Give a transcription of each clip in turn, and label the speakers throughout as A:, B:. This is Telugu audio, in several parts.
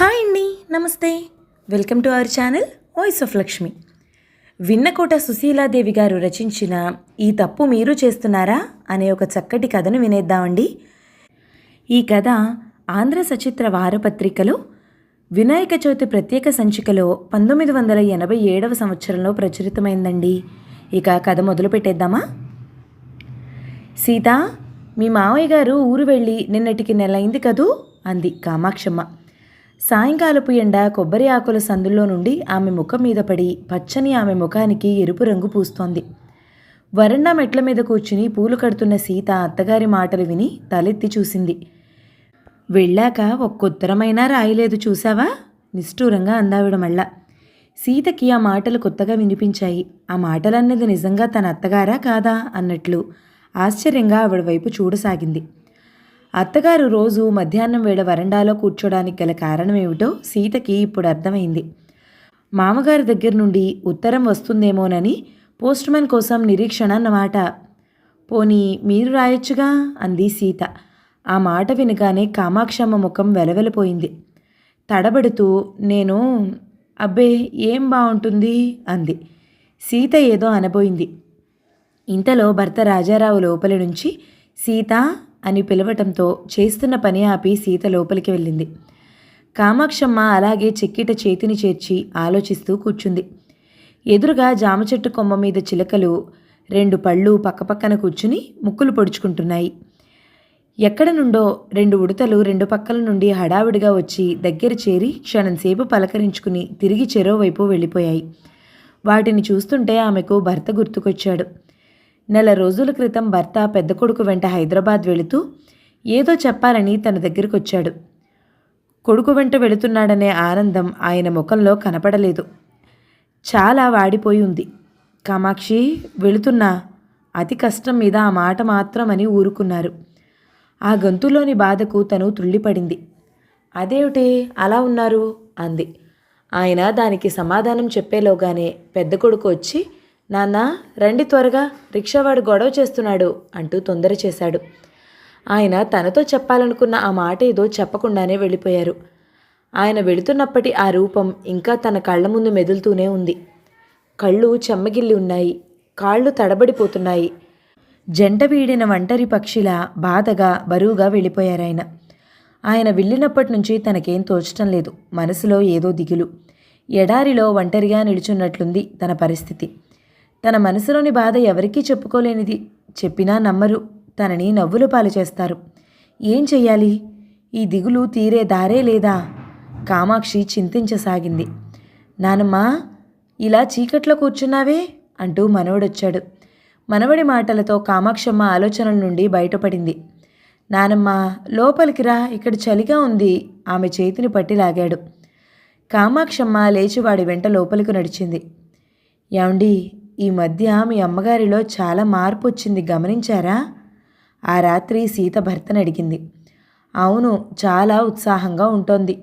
A: హాయ్ అండి, నమస్తే. Welcome to our channel voice of Lakshmi. Vinnakota Sushila Devi గారు రచించిన ఈ తప్పు మీరు చేస్తున్నారా అనే ఒక చక్కటి కథను వినేద్దామండి. ఈ కథ ఆంధ్ర సచిత్ర వారపత్రికలో వినాయక చవితి ప్రత్యేక సంచికలో 1987 సంవత్సరంలో ప్రచురితమైందండి. ఇక కథ మొదలు పెట్టేద్దామా? సీత, మీ మావయ్య గారు ఊరు వెళ్ళి నిన్నటికి నెలైంది కదూ అంది కామాక్షమ్మ. సాయంకాలపు ఎండ కొబ్బరి ఆకుల సందుల్లో నుండి ఆమె ముఖం మీద పడి పచ్చని ఆమె ముఖానికి ఎరుపు రంగు పూస్తోంది. వరండా మెట్ల మీద కూర్చుని పూలు కడుతున్న సీత అత్తగారి మాటలు విని తలెత్తి చూసింది. వెళ్ళాక ఒక్క ఉత్తరమైనా రాయలేదు చూసావా? నిష్ఠూరంగా అందావిడ మళ్ళా. సీతకి ఆ మాటలు కొత్తగా వినిపించాయి. ఆ మాటలన్నది నిజంగా తన అత్తగారా కాదా అన్నట్లు ఆశ్చర్యంగా ఆవిడ వైపు చూడసాగింది. అత్తగారు రోజు మధ్యాహ్నం వేళ వరండాలో కూర్చోడానికి గల కారణమేమిటో సీతకి ఇప్పుడు అర్థమైంది. మామగారి దగ్గర నుండి ఉత్తరం వస్తుందేమోనని పోస్ట్మెన్ కోసం నిరీక్షణ అన్నమాట. పోనీ మీరు రాయొచ్చుగా అంది సీత. ఆ మాట వినగానే కామాక్షమ్మ ముఖం వెలవెలపోయింది. తడబడుతూ నేను అబ్బే ఏం బాగుంటుంది అంది. సీత ఏదో అనబోయింది. ఇంతలో భర్త రాజారావు లోపలి నుంచి సీత అని పిలవటంతో చేస్తున్న పని ఆపి సీత లోపలికి వెళ్ళింది. కామాక్షమ్మ అలాగే చెక్కిట చేతిని చేర్చి ఆలోచిస్తూ కూర్చుంది. ఎదురుగా జామ చెట్టు కొమ్మ మీద చిలకలు 2 పళ్ళు పక్కపక్కన కూర్చుని ముక్కులు పొడుచుకుంటున్నాయి. ఎక్కడ నుండో 2 ఉడతలు 2 పక్కల నుండి హడావిడిగా వచ్చి దగ్గర చేరి క్షణంసేపు పలకరించుకుని తిరిగి చెరోవైపు వెళ్ళిపోయాయి. వాటిని చూస్తుంటే ఆమెకు భర్త గుర్తుకొచ్చాడు. నెల రోజుల క్రితం భర్త పెద్ద కొడుకు వెంట హైదరాబాద్ వెళుతూ ఏదో చెప్పాలని తన దగ్గరికి వచ్చాడు. కొడుకు వెంట వెళుతున్నాడనే ఆనందం ఆయన ముఖంలో కనపడలేదు. చాలా వాడిపోయి ఉంది. కామాక్షి వెళుతున్నా అతి కష్టం మీద ఆ మాట మాత్రమని ఊరుకున్నారు. ఆ గొంతులోని బాధకు తను తుళ్ళిపడింది. అదేమిటి అలా ఉన్నారు అంది. ఆయన దానికి సమాధానం చెప్పేలోగానే పెద్ద కొడుకు వచ్చి నాన్న రండి త్వరగా, రిక్షావాడు గొడవ చేస్తున్నాడు అంటూ తొందర చేశాడు. ఆయన తనతో చెప్పాలనుకున్న ఆ మాట ఏదో చెప్పకుండానే వెళ్ళిపోయారు. ఆయన వెళుతున్నప్పటి ఆ రూపం ఇంకా తన కళ్ళ ముందు మెదులుతూనే ఉంది. కళ్ళు చెమ్మగిల్లి ఉన్నాయి, కాళ్ళు తడబడిపోతున్నాయి. జంట వీడిన ఒంటరి పక్షిలా బాధగా బరువుగా వెళ్ళిపోయారాయన. ఆయన వెళ్ళినప్పటి నుంచి తనకేం తోచటం లేదు. మనసులో ఏదో దిగులు. ఎడారిలో ఒంటరిగా నిలుచున్నట్లుంది తన పరిస్థితి. తన మనసులోని బాధ ఎవరికీ చెప్పుకోలేనిది. చెప్పినా నమ్మరు, తనని నవ్వుల పాలు చేస్తారు. ఏం చెయ్యాలి? ఈ దిగులు తీరే దారే లేదా? కామాక్షి చింతించసాగింది. నానమ్మా, ఇలా చీకట్లో కూర్చున్నావే అంటూ మనవడొచ్చాడు. మనవడి మాటలతో కామాక్షమ్మ ఆలోచనల నుండి బయటపడింది. నానమ్మ లోపలికి రా, ఇక్కడ చలిగా ఉంది. ఆమె చేతిని పట్టి లాగాడు. కామాక్షమ్మ లేచి వాడి వెంట లోపలికి నడిచింది. యాండి, ఈ మధ్య మీ అమ్మగారిలో చాలా మార్పు వచ్చింది, గమనించారా? ఆ రాత్రి సీత భర్తను అడిగింది. అవును, చాలా ఉత్సాహంగా ఉంటోంది.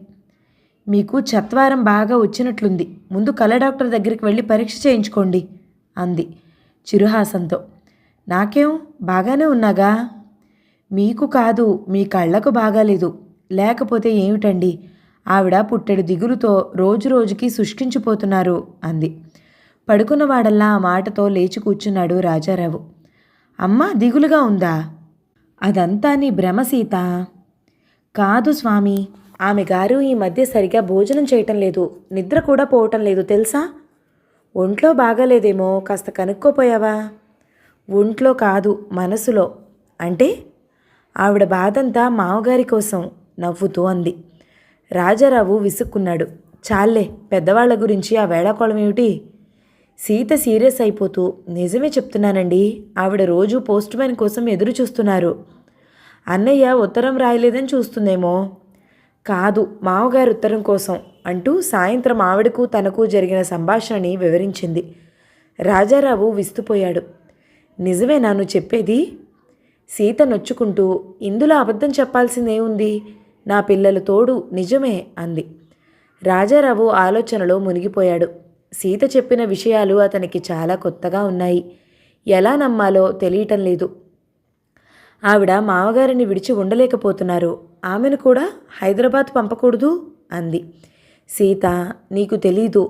A: మీకు చత్వారం బాగా వచ్చినట్లుంది. ముందు కళ్ళ డాక్టర్ దగ్గరికి వెళ్ళి పరీక్ష చేయించుకోండి అంది చిరుహాసంతో. నాకేం బాగానే ఉన్నాగా. మీకు కాదు, మీ కళ్ళకు బాగాలేదు. లేకపోతే ఏమిటండి? ఆవిడ పుట్టెడు దిగులుతో రోజు రోజుకి శుష్కించిపోతున్నారు అంది. పడుకున్నవాడల్లా ఆ మాటతో లేచి కూర్చున్నాడు రాజారావు. అమ్మ దిగులుగా ఉందా? అదంతా నీ భ్రమ సీత. కాదు స్వామి, ఆమె గారు ఈ మధ్య సరిగా భోజనం చేయటం లేదు, నిద్ర కూడా పోవటం లేదు తెలుసా? ఒంట్లో బాగాలేదేమో, కాస్త కనుక్కోపోయావా? ఒంట్లో కాదు, మనసులో. అంటే? ఆవిడ బాధంతా మామగారి కోసం నవ్వుతూ అంది. రాజారావు విసుక్కున్నాడు. చాలే, పెద్దవాళ్ల గురించి ఆ వేళాకోళం ఏమిటి? సీత సీరియస్ అయిపోతూ నిజమే చెప్తున్నానండి, ఆవిడ రోజు పోస్ట్మ్యాన్ కోసం ఎదురు చూస్తున్నారు. అన్నయ్య ఉత్తరం రాయలేదని చూస్తుందేమో. కాదు, మామగారు ఉత్తరం కోసం అంటూ సాయంత్రం ఆవిడకు తనకు జరిగిన సంభాషణని వివరించింది. రాజారావు విస్తుపోయాడు. నిజమే నాను చెప్పేది? సీత నొచ్చుకుంటూ ఇందులో అబద్ధం చెప్పాల్సిందేముంది, నా పిల్లల తోడు నిజమే అంది. రాజారావు ఆలోచనలో మునిగిపోయాడు. సీత చెప్పిన విషయాలు అతనికి చాలా కొత్తగా ఉన్నాయి. ఎలా నమ్మాలో తెలియటం లేదు. ఆవిడ మామగారిని విడిచి ఉండలేకపోతున్నారు. ఆమెను కూడా హైదరాబాద్ పంపకూడదు అంది. సీత, నీకు తెలీదు,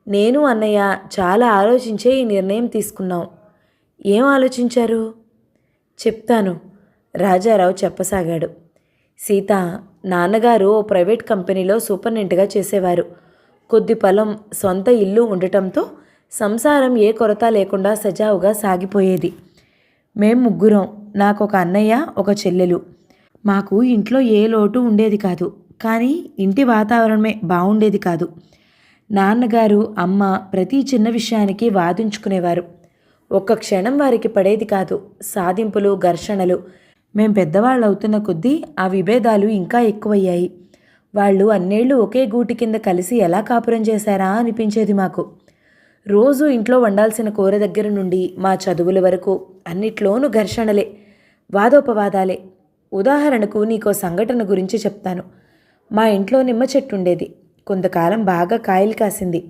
A: నేను అన్నయ్య చాలా ఆలోచించే ఈ నిర్ణయం తీసుకున్నాం. ఏం ఆలోచించారు? చెప్తాను, రాజారావు చెప్పసాగాడు. సీత, నాన్నగారు ఓ ప్రైవేట్ కంపెనీలో సూపరింటెండెంట్గా చేసేవారు. కొద్ది పొలం, సొంత ఇల్లు ఉండటంతో సంసారం ఏ కొరత లేకుండా సజావుగా సాగిపోయేది. మేం ముగ్గురం, నాకొక అన్నయ్య, ఒక చెల్లెలు. మాకు ఇంట్లో ఏ లోటు ఉండేది కాదు. కానీ ఇంటి వాతావరణమే బాగుండేది కాదు. నాన్నగారు, అమ్మ ప్రతి చిన్న విషయానికి వాదించుకునేవారు. ఒక్క క్షణం వారికి పడేది కాదు. సాధింపులు, ఘర్షణలు. మేం పెద్దవాళ్ళు అవుతున్న కొద్దీ ఆ విభేదాలు ఇంకా ఎక్కువయ్యాయి. వాళ్ళు అన్నేళ్ళు ఒకే గూటి కింద కలిసి ఎలా కాపురం చేశారా అనిపించేది మాకు. రోజు ఇంట్లో వండాల్సిన కూర దగ్గర నుండి మా చదువుల వరకు అన్నిట్లోనూ ఘర్షణలే, వాదోపవాదాలే. ఉదాహరణకు నీకో సంఘటన గురించి చెప్తాను. మా ఇంట్లో నిమ్మ చెట్టు ఉండేది. కొంతకాలం బాగా కాయలు కాసింది.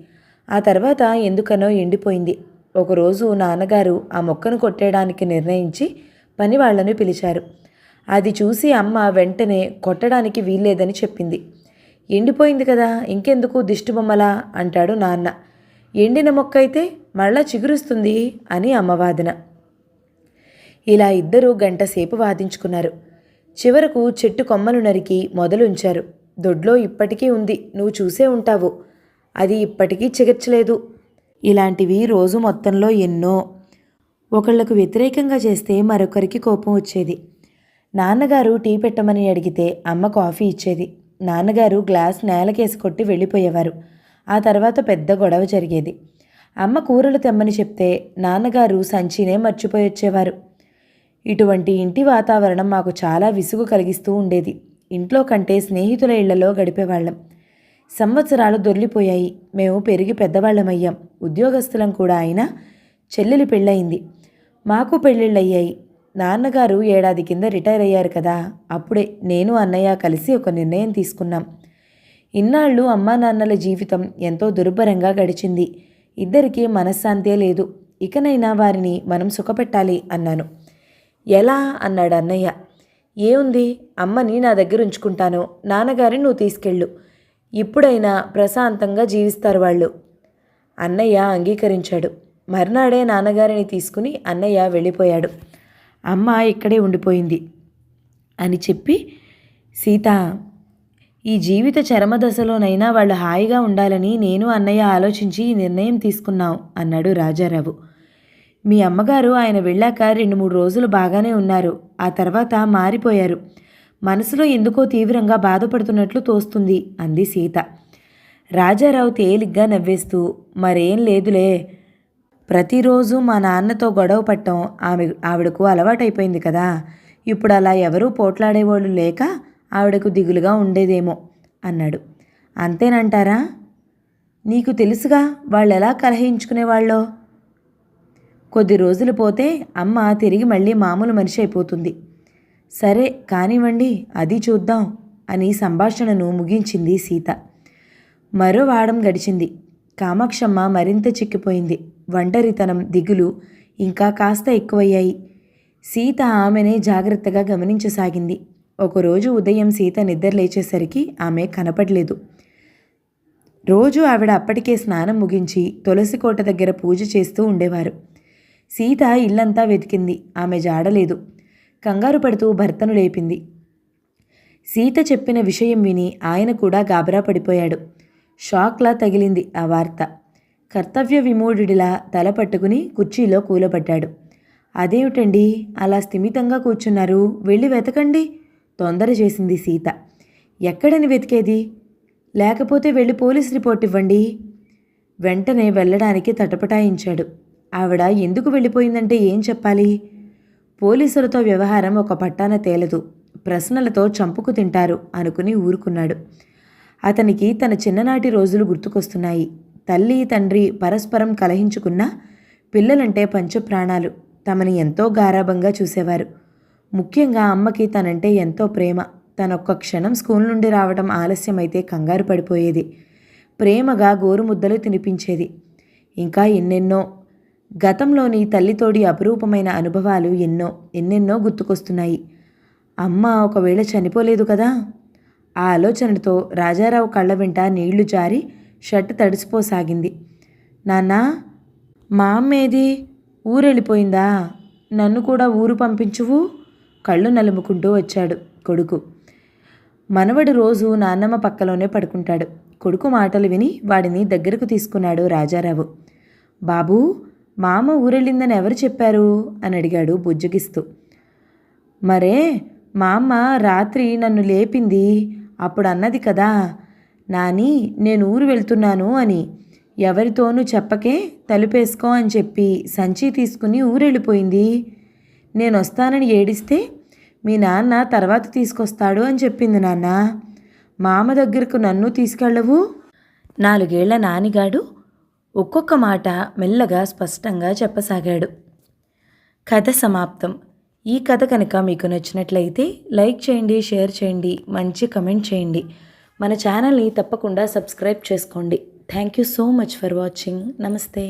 A: ఆ తర్వాత ఎందుకనో ఎండిపోయింది. ఒకరోజు నాన్నగారు ఆ మొక్కను కొట్టేయడానికి నిర్ణయించి పని వాళ్లను పిలిచారు. అది చూసి అమ్మ వెంటనే కొట్టడానికి వీల్లేదని చెప్పింది. ఎండిపోయింది కదా, ఇంకెందుకు దిష్టిబొమ్మలా అంటాడు నాన్న. ఎండిన మొక్క అయితే మళ్ళా చిగురుస్తుంది అని అమ్మ వాదన. ఇలా ఇద్దరూ గంటసేపు వాదించుకున్నారు. చివరకు చెట్టు కొమ్మలు నరికి మొదలుంచారు. దొడ్లో ఇప్పటికీ ఉంది, నువ్వు చూసే ఉంటావు. అది ఇప్పటికీ చిగర్చలేదు. ఇలాంటివి రోజు మొత్తంలో ఎన్నో. ఒకళ్లకు వ్యతిరేకంగా చేస్తే మరొకరికి కోపం వచ్చేది. నాన్నగారు టీ పెట్టమని అడిగితే అమ్మ కాఫీ ఇచ్చేది. నాన్నగారు గ్లాస్ నేలకేసి కొట్టి వెళ్ళిపోయేవారు. ఆ తర్వాత పెద్ద గొడవ జరిగేది. అమ్మ కూరలు తెమ్మని చెప్తే నాన్నగారు సంచినే మర్చిపోయి వచ్చేవారు. ఇటువంటి ఇంటి వాతావరణం మాకు చాలా విసుగు కలిగిస్తూ ఉండేది. ఇంట్లో కంటే స్నేహితుల ఇళ్లలో గడిపేవాళ్ళం. సంవత్సరాలు దొర్లిపోయాయి. మేము పెరిగి పెద్దవాళ్ళమయ్యాం. ఉద్యోగస్తులం కూడా అయినా చెల్లెలి పెళ్ళయింది. మాకు పెళ్ళిళ్ళయ్యాయి. నాన్నగారు ఏడాది కింద రిటైర్ అయ్యారు కదా. అప్పుడే నేను అన్నయ్య కలిసి ఒక నిర్ణయం తీసుకున్నాం. ఇన్నాళ్ళు అమ్మా నాన్నల జీవితం ఎంతో దుర్భరంగా గడిచింది. ఇద్దరికీ మనశ్శాంతే లేదు. ఇకనైనా వారిని మనం సుఖపెట్టాలి అన్నాను. ఎలా అన్నాడు అన్నయ్య. ఏముంది, అమ్మని నా దగ్గర ఉంచుకుంటాను, నాన్నగారిని నువ్వు తీసుకెళ్ళు. ఇప్పుడైనా ప్రశాంతంగా జీవిస్తారు వాళ్ళు. అన్నయ్య అంగీకరించాడు. మర్నాడే నాన్నగారిని తీసుకుని అన్నయ్య వెళ్ళిపోయాడు. అమ్మ ఇక్కడే ఉండిపోయింది అని చెప్పి, సీత, ఈ జీవిత చరమదశలోనైనా వాళ్ళు హాయిగా ఉండాలని నేను అన్నయ్య ఆలోచించి ఈ నిర్ణయం తీసుకున్నాం అన్నాడు రాజారావు. మీ అమ్మగారు ఆయన వెళ్ళాక 2-3 రోజులు బాగానే ఉన్నారు. ఆ తర్వాత మారిపోయారు. మనసులో ఎందుకో తీవ్రంగా బాధపడుతున్నట్లు తోస్తుంది అంది సీత. రాజారావు తేలిగ్గా నవ్వేస్తూ, మరేం లేదులే, ప్రతిరోజు మా నాన్నతో గొడవ పట్టడం ఆవిడకు అలవాటైపోయింది కదా. ఇప్పుడు అలా ఎవరూ పోట్లాడేవాళ్ళు లేక ఆవిడకు దిగులుగా ఉండేదేమో అన్నాడు. అంతేనంటారా? నీకు తెలుసుగా వాళ్ళెలా కలహించుకునేవాళ్ళో. కొద్ది రోజులు పోతే అమ్మ తిరిగి మళ్ళీ మామూలు మనిషి అయిపోతుంది. సరే కానివ్వండి, అది చూద్దాం అని సంభాషణను ముగించింది సీత. మరో వారం గడిచింది. కామాక్షమ్మ మరింత చిక్కిపోయింది. ఒంటరితనం, దిగులు ఇంకా కాస్త ఎక్కువయ్యాయి. సీత ఆమెనే జాగ్రత్తగా గమనించసాగింది. ఒకరోజు ఉదయం సీత నిద్ర లేచేసరికి ఆమె కనపడలేదు. రోజు ఆవిడ అప్పటికే స్నానం ముగించి తులసి కోట దగ్గర పూజ చేస్తూ ఉండేవారు. సీత ఇల్లంతా వెతికింది. ఆమె జాడలేదు. కంగారు పడుతూ భర్తను లేపింది. సీత చెప్పిన విషయం విని ఆయన కూడా గాబరా పడిపోయాడు. షాక్లా తగిలింది ఆ వార్త. కర్తవ్య విమూఢుడిలా తల పట్టుకుని కుర్చీలో కూలబడ్డాడు. అదేమిటండి అలా స్థిమితంగా కూర్చున్నారు? వెళ్ళి వెతకండి, తొందర చేసింది సీత. ఎక్కడని వెతికేది? లేకపోతే వెళ్ళి పోలీస్ రిపోర్ట్ ఇవ్వండి. వెంటనే వెళ్ళడానికి తటపటాయించాడు. ఆవిడ ఎందుకు వెళ్ళిపోయిందంటే ఏం చెప్పాలి? పోలీసులతో వ్యవహారం ఒక పట్టాన తేలదు, ప్రశ్నలతో చంపుకు తింటారు అనుకుని ఊరుకున్నాడు. అతనికి తన చిన్ననాటి రోజులు గుర్తుకొస్తున్నాయి. తల్లి తండ్రి పరస్పరం కలహించుకున్నా పిల్లలంటే పంచప్రాణాలు. తమని ఎంతో గారాబంగా చూసేవారు. ముఖ్యంగా అమ్మకి తనంటే ఎంతో ప్రేమ. తనొక్క క్షణం స్కూల్ నుండి రావడం ఆలస్యమైతే కంగారు పడిపోయేది. ప్రేమగా గోరుముద్దలు తినిపించేది. ఇంకా ఎన్నెన్నో. గతంలోని తల్లితోడి అపురూపమైన అనుభవాలు ఎన్నెన్నో గుర్తుకొస్తున్నాయి. అమ్మ ఒకవేళ చనిపోలేదు కదా? ఆ ఆలోచనతో రాజారావు కళ్ళ వెంట నీళ్లు జారి షర్ట్ తడిసిపోసాగింది. నాన్నా, మా అమ్మేది? ఊరెళ్ళిపోయిందా? నన్ను కూడా ఊరు పంపించువు? కళ్ళు నలుముకుంటూ వచ్చాడు కొడుకు. మనవడు రోజు నాన్నమ్మ పక్కలోనే పడుకుంటాడు. కొడుకు మాటలు విని వాడిని దగ్గరకు తీసుకున్నాడు రాజారావు. బాబూ, మా అమ్మ ఊరెళ్ళిందని ఎవరు చెప్పారు అని అడిగాడు బుజ్జగిస్తూ. మరే, మా అమ్మ రాత్రి నన్ను లేపింది. అప్పుడు అన్నది కదా, నాని నేను ఊరు వెళ్తున్నాను అని. ఎవరితోనూ చెప్పకే, తలుపేసుకో అని చెప్పి సంచి తీసుకుని ఊరెళ్ళిపోయింది. నేను వస్తానని ఏడిస్తే మీ నాన్న తర్వాత తీసుకొస్తాడు అని చెప్పింది నాన్న. మా అమ్మ దగ్గరకు నన్ను తీసుకెళ్ళవు? 4 ఏళ్ల నానిగాడు ఒక్కొక్క మాట మెల్లగా స్పష్టంగా చెప్పసాగాడు. కథ సమాప్తం. ఈ కథ కనుక మీకు నచ్చినట్లయితే లైక్ చేయండి, షేర్ చేయండి, మంచి కమెంట్ చేయండి. మన ఛానల్ని తప్పకుండా సబ్స్క్రైబ్ చేసుకోండి. Thank you so much for watching. నమస్తే.